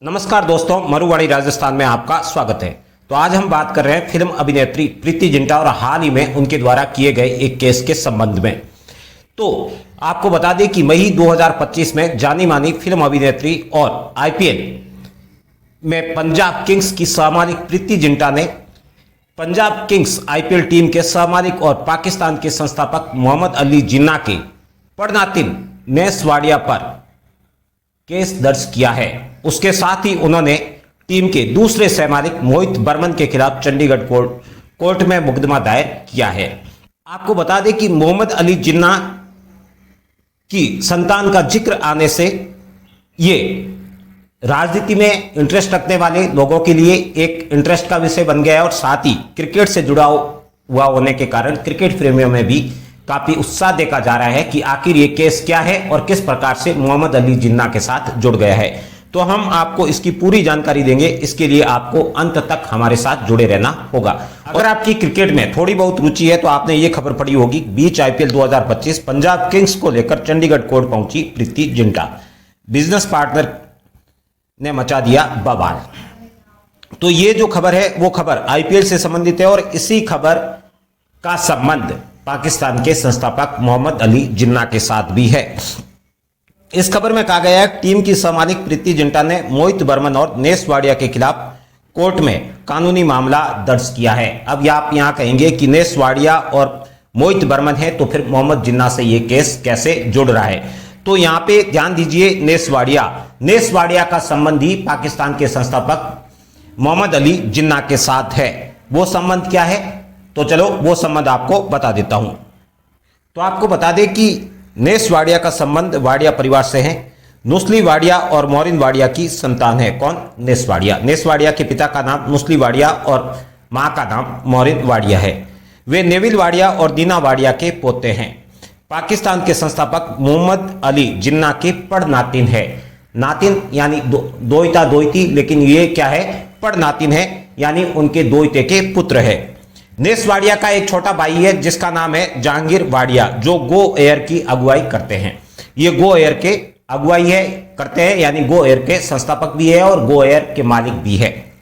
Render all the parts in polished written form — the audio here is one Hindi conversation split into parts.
नमस्कार दोस्तों, मरुवाड़ी राजस्थान में आपका स्वागत है। तो आज हम बात कर रहे हैं फिल्म अभिनेत्री प्रीति जिंटा और हाल ही में उनके द्वारा किए गए एक केस के संबंध में। तो आपको बता दें कि मई 2025 में जानी मानी फिल्म अभिनेत्री और आईपीएल में पंजाब किंग्स की सहमालिक प्रीति जिंटा ने पंजाब किंग्स आईपीएल टीम के सहमालिक और पाकिस्तान के संस्थापक मोहम्मद अली जिन्ना के पड़नातिन नेस वाडिया पर केस दर्ज किया है। उसके साथ ही उन्होंने टीम के दूसरे सहमालिक मोहित बर्मन के खिलाफ चंडीगढ़ कोर्ट में मुकदमा दायर किया है। आपको बता दें कि मोहम्मद अली जिन्ना की संतान का जिक्र आने से ये राजनीति में इंटरेस्ट रखने वाले लोगों के लिए एक इंटरेस्ट का विषय बन गया है और साथ ही क्रिकेट से जुड़ा हुआ होने के कारण क्रिकेट प्रेमियों में भी काफी उत्साह देखा जा रहा है कि आखिर ये केस क्या है और किस प्रकार से मोहम्मद अली जिन्ना के साथ जुड़ गया है। तो हम आपको इसकी पूरी जानकारी देंगे। इसके लिए आपको अंत तक हमारे साथ जुड़े रहना होगा। अगर आपकी क्रिकेट में थोड़ी बहुत रुचि है तो आपने ये खबर पढ़ी होगी, बीच आईपीएल 2025 पंजाब किंग्स को लेकर चंडीगढ़ कोर्ट पहुंची प्रीति जिंटा, बिजनेस पार्टनर ने मचा दिया बवाल। तो ये जो खबर है वो खबर आईपीएल से संबंधित है और इसी खबर का संबंध पाकिस्तान के संस्थापक मोहम्मद अली जिन्ना के साथ भी है। इस खबर में कहा गया है टीम की सहमालिक प्रीति जिंटा ने मोहित बर्मन और नेस वाडिया के खिलाफ कोर्ट में कानूनी मामला दर्ज किया है। अब आप यहां कहेंगे कि नेस वाडिया और मोहित बर्मन है तो फिर मोहम्मद जिन्ना से यह केस कैसे जुड़ रहा है। तो यहां पे ध्यान दीजिए, नेस वाडिया का संबंध ही पाकिस्तान के संस्थापक मोहम्मद अली जिन्ना के साथ है। वो संबंध क्या है तो चलो वो संबंध आपको बता देता हूं। तो आपको बता दें कि नेस वाडिया का संबंध वाडिया परिवार से है। नुस्ली वाडिया और मोरिन वाडिया की संतान है। कौन? नेस वाडिया। नेस वाडिया के पिता का नाम नुस्ली वाडिया और मां का नाम मोरिन वाडिया है। वे नेविल वाडिया और दीना वाडिया के पोते हैं। पाकिस्तान के संस्थापक मोहम्मद अली जिन्ना के पड़नातिन है। नातिन यानी दोइता दोइती, लेकिन ये क्या है? पड़नातिन है, यानी उनके दोइते के पुत्र है। नेस वाडिया का एक छोटा भाई है जिसका नाम है जहांगीर वाडिया, जो गो एयर की अगुवाई करते हैं। ये गो एयर के अगुवाई करते हैं, यानी गो एयर के संस्थापक भी है और गो एयर के मालिक भी है।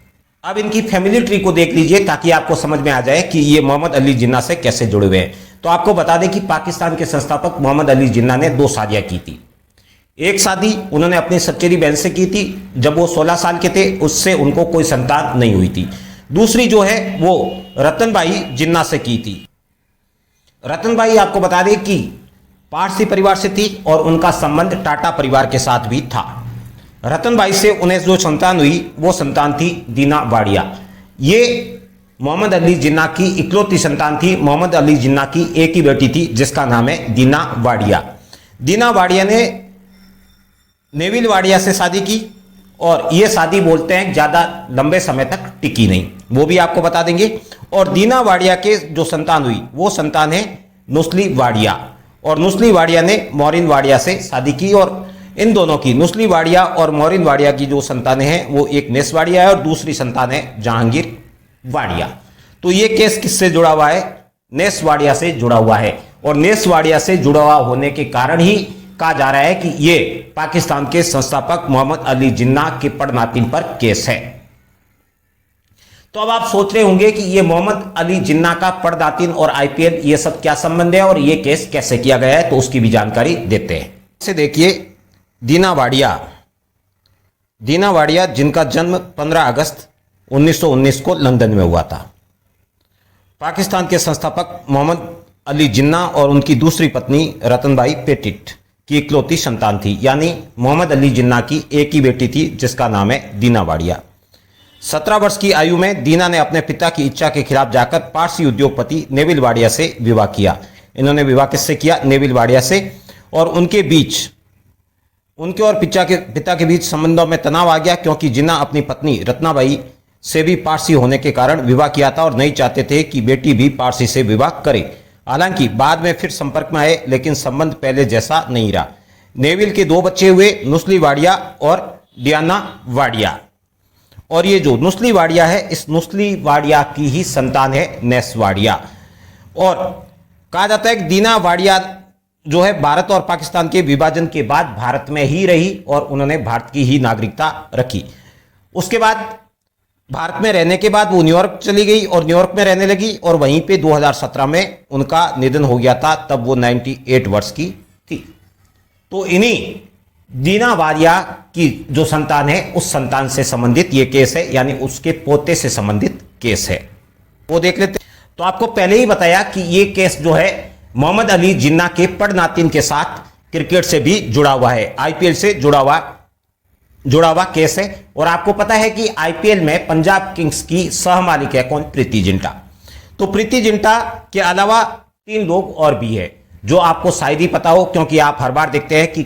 अब इनकी फैमिली ट्री को देख लीजिए ताकि आपको समझ में आ जाए कि ये मोहम्मद अली जिन्ना से कैसे जुड़े हुए हैं। तो आपको बता दें कि पाकिस्तान के संस्थापक मोहम्मद अली जिन्ना ने 2 शादियां की थी। एक शादी उन्होंने अपनी सचेरी बहन से की थी जब वो 16 साल के थे, उससे उनको कोई संतान नहीं हुई थी। दूसरी जो है वो रतनबाई जिन्ना से की थी। रतनबाई आपको बता दें कि पारसी परिवार से थी और उनका संबंध टाटा परिवार के साथ भी था। रतनबाई से उन्हें जो संतान हुई वो संतान थी दीना वाडिया। ये मोहम्मद अली जिन्ना की इकलौती संतान थी। मोहम्मद अली जिन्ना की एक ही बेटी थी जिसका नाम है दीना वाडिया। दीना वाडिया ने नेविल वाडिया से शादी की और ये शादी बोलते हैं ज्यादा लंबे समय तक टिकी नहीं, वो भी आपको बता देंगे। और दीना वाडिया के जो संतान हुई वो संतान है नुस्ली वाडिया, और नुस्ली वाडिया ने मोरिन वाडिया से शादी की। और इन दोनों की, नुस्ली वाडिया और मोरिन वाडिया की जो संतानें हैं वो एक नेस वाडिया है और दूसरी संतान है जहांगीर वाडिया। तो ये केस किससे जुड़ा हुआ है? नेस वाडिया से जुड़ा हुआ है। और नेस वाडिया से जुड़ा हुआ होने के कारण ही कहा जा रहा है कि ये पाकिस्तान के संस्थापक मोहम्मद अली जिन्ना के पड़नातिन पर केस है। तो अब आप सोच रहे होंगे कि ये मोहम्मद अली जिन्ना का पड़नातिन और आईपीएल ये सब क्या संबंध है और ये केस कैसे किया गया है, तो उसकी भी जानकारी देते हैं। इसे देखिए, दीना वाडिया जिनका जन्म 15 अगस्त 1919 को लंदन में हुआ था। पाकिस्तान के संस्थापक मोहम्मद अली जिन्ना और उनकी दूसरी पत्नी रतनबाई पेटिट की इकलौती संतान थी, यानी मोहम्मद अली जिन्ना की एक ही बेटी थी जिसका नाम है दीना वाडिया। 17 वर्ष की आयु में दीना ने अपने पिता की इच्छा के खिलाफ जाकर पारसी उद्योगपति नेविल वाडिया से विवाह किया। इन्होंने विवाह किससे किया? नेविल वाडिया से। और उनके और पिता के बीच संबंधों में तनाव आ गया क्योंकि जिन्ना अपनी पत्नी रत्नाबाई से भी पारसी होने के कारण विवाह किया था और नहीं चाहते थे कि बेटी भी पारसी से विवाह करे। हालांकि बाद में फिर संपर्क में आए, लेकिन संबंध पहले जैसा नहीं रहा। नेविल के 2 बच्चे हुए, नुस्ली वाडिया और डियाना वाडिया। और ये जो नुस्ली वाडिया है, इस नुस्ली वाडिया की ही संतान है नेस वाडिया। और कहा जाता है कि दीना वाडिया जो है भारत और पाकिस्तान के विभाजन के बाद भारत में ही रही और उन्होंने भारत की ही नागरिकता रखी। उसके बाद भारत में रहने के बाद वो न्यूयॉर्क चली गई और न्यूयॉर्क में रहने लगी और वहीं पे 2017 में उनका निधन हो गया था। तब वो 98 वर्ष की थी। तो इन्हीं दीना वारिया की जो संतान है उस संतान से संबंधित ये केस है, यानी उसके पोते से संबंधित केस है, वो देख लेते हैं। तो आपको पहले ही बताया कि ये केस जो है मोहम्मद अली जिन्ना के पड़नातिन के साथ क्रिकेट से भी जुड़ा हुआ है, आईपीएल से जुड़ा हुआ केस है। और आपको पता है कि आईपीएल में पंजाब किंग्स की सह मालिक है कौन? प्रीति जिंटा। तो प्रीति जिंटा के अलावा 3 लोग और भी है जो आपको शायद ही पता हो, क्योंकि आप हर बार देखते हैं कि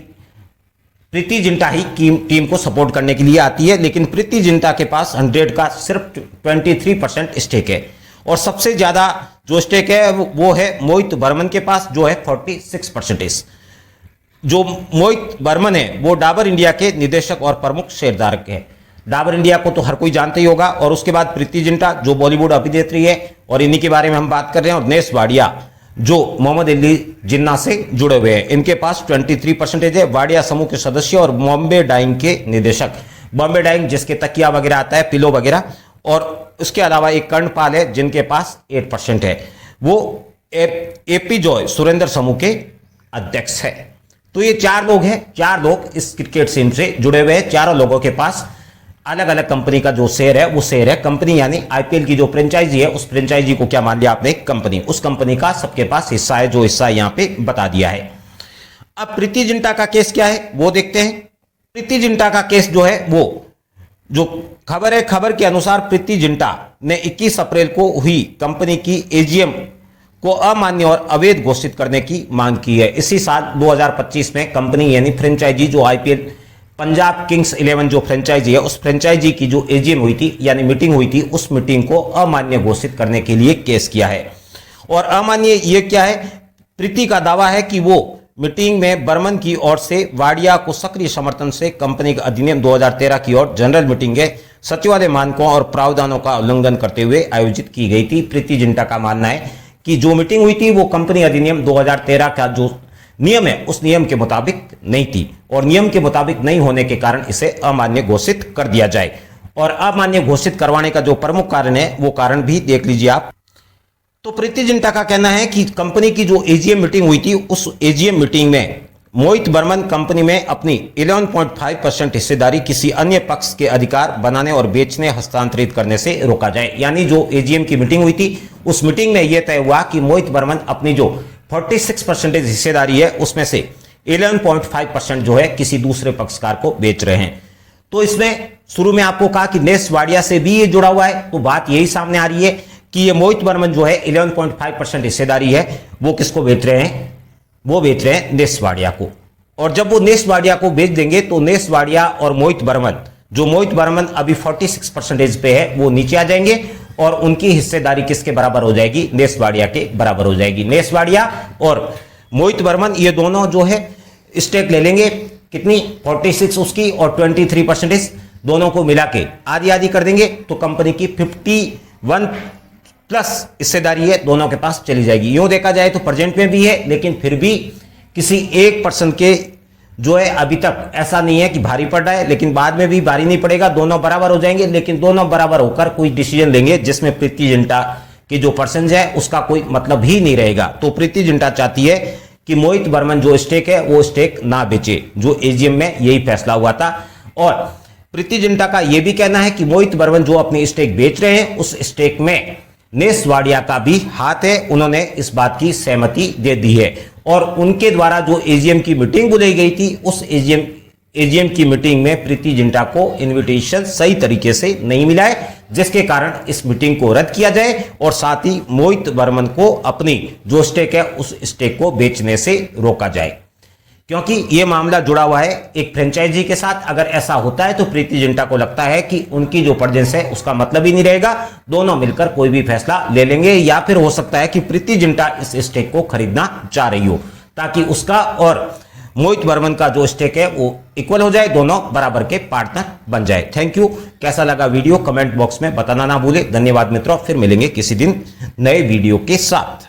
प्रीति जिंटा ही टीम को सपोर्ट करने के लिए आती है, लेकिन प्रीति जिंटा के पास 100 का सिर्फ 23% स्टेक है। और सबसे ज्यादा जो स्टेक है वो है मोहित बर्मन के पास, जो है 46%। जो मोहित बर्मन है वो डाबर इंडिया के निदेशक और प्रमुख शेयरधारक है। डाबर इंडिया को तो हर कोई जानता ही होगा। और उसके बाद प्रीति जिंटा जो बॉलीवुड अभिनेत्री है, और इन्हीं के बारे में हम बात कर रहे हैं। और नेस वाडिया जो मोहम्मद अली जिन्ना से जुड़े हुए हैं, इनके पास 23% है। वाडिया समूह के सदस्य और बॉम्बे डाइंग के निदेशक, बॉम्बे डाइंग जिसके तकिया वगैरह आता है, पिलो वगैरह। और उसके अलावा एक कर्णपाल है जिनके पास 8% है, वो एपी जॉय सुरेंद्र समूह के अध्यक्ष है। तो ये 4 लोग हैं, 4 लोग इस क्रिकेट टीम से जुड़े हुए हैं। चारों लोगों के पास अलग अलग कंपनी का जो शेयर है वो शेयर है। कंपनी यानी आईपीएल की जो फ्रेंचाइजी है उस फ्रेंचाइजी को क्या मान लिया आपने? कंपनी। उस कंपनी का सबके पास हिस्सा है, जो हिस्सा यहां पे बता दिया है। अब प्रीति जिंटा का केस क्या है वो देखते हैं। प्रीति जिंटा का केस जो है वो जो खबर है, खबर के अनुसार प्रीति जिंटा ने 21 अप्रैल को हुई कंपनी की एजीएम को अमान्य और अवैध घोषित करने की मांग की है। इसी साल 2025 में कंपनी यानी फ्रेंचाइजी जो आईपीएल पंजाब किंग्स 11 जो फ्रेंचाइजी है उस फ्रेंचाइजी की जो एजीएम हुई थी यानी मीटिंग हुई थी, उस मीटिंग को अमान्य घोषित करने के लिए केस किया है। और अमान्य ये क्या है? प्रीति का दावा है कि वो मीटिंग में बर्मन की ओर से वाडिया को सक्रिय समर्थन से कंपनी का अधिनियम 2013 की ओर जनरल मीटिंग है सचिवालय मानकों और प्रावधानों का उल्लंघन करते हुए आयोजित की गई थी। प्रीति जिंटा का मानना है कि जो मीटिंग हुई थी वो कंपनी अधिनियम 2013 का जो नियम है उस नियम के मुताबिक नहीं थी, और नियम के मुताबिक नहीं होने के कारण इसे अमान्य घोषित कर दिया जाए। और अमान्य घोषित करवाने का जो प्रमुख कारण है वो कारण भी देख लीजिए आप। तो प्रीति जिंटा का कहना है कि कंपनी की जो एजीएम मीटिंग हुई थी उस एजीएम मीटिंग में मोहित बर्मन कंपनी में अपनी 11.5% हिस्सेदारी किसी अन्य पक्ष के अधिकार बनाने और बेचने हस्तांतरित करने से रोका जाए। यानी जो एजीएम की मीटिंग हुई थी उस मीटिंग में यह तय हुआ कि मोहित बर्मन अपनी जो 46% हिस्सेदारी है उसमें से 11.5% जो है किसी दूसरे पक्षकार को बेच रहे हैं। तो इसमें शुरू में आपको कहा कि नेस वाडिया से भी ये जुड़ा हुआ है, तो बात यही सामने आ रही है कि ये मोहित बर्मन जो है 11.5% हिस्सेदारी है वो किसको बेच रहे हैं? वो बेच रहे हैं नेस वाडिया को। और जब वो नेस वाडिया को बेच देंगे तो नेस वाडिया और मोहित बर्मन, जो मोहित बर्मन अभी 46% पे है, वो नीचे आ जाएंगे और उनकी हिस्सेदारी किसके बराबर हो जाएगी? नेस वाडिया के बराबर हो जाएगी। नेस वाडिया और मोहित बर्मन ये दोनों जो है स्टेक ले लेंगे, कितनी? 46 उसकी और 23% दोनों को मिला के आधी आधी कर देंगे, तो कंपनी की 51 प्लस हिस्सेदारी है दोनों के पास चली जाएगी। यूं देखा जाए तो प्रेजेंट में भी है, लेकिन फिर भी किसी एक पर्सन के जो है अभी तक ऐसा नहीं है कि भारी पड़ रहा है, लेकिन बाद में भी भारी नहीं पड़ेगा, दोनों बराबर हो जाएंगे। लेकिन दोनों बराबर होकर कोई डिसीजन लेंगे जिसमें प्रीति जिंटा की जो पर्सन है उसका कोई मतलब ही नहीं रहेगा। तो प्रीति जिंटा चाहती है कि मोहित बर्मन जो स्टेक है वो स्टेक ना बेचे, जो एजीएम में यही फैसला हुआ था। और प्रीति जिंटा का यह भी कहना है कि मोहित बर्मन जो अपनी स्टेक बेच रहे हैं उस स्टेक में नेस वाडिया का भी हाथ है, उन्होंने इस बात की सहमति दे दी है। और उनके द्वारा जो एजीएम की मीटिंग बुलाई गई थी उस एजीएम की मीटिंग में प्रीति जिंटा को इनविटेशन सही तरीके से नहीं मिला है, जिसके कारण इस मीटिंग को रद्द किया जाए और साथ ही मोहित बर्मन को अपनी जो स्टेक है उस स्टेक को बेचने से रोका जाए, क्योंकि यह मामला जुड़ा हुआ है एक फ्रेंचाइजी के साथ। अगर ऐसा होता है तो प्रीति जिंटा को लगता है कि उनकी जो प्रेजेंस है उसका मतलब ही नहीं रहेगा, दोनों मिलकर कोई भी फैसला ले लेंगे। या फिर हो सकता है कि प्रीति जिंटा इस स्टेक को खरीदना चाह रही हो ताकि उसका और मोहित बर्मन का जो स्टेक है वो इक्वल हो जाए, दोनों बराबर के पार्टनर बन जाए। Thank you. कैसा लगा वीडियो कमेंट बॉक्स में बताना ना भूले। धन्यवाद मित्रों, फिर मिलेंगे किसी दिन नए वीडियो के साथ।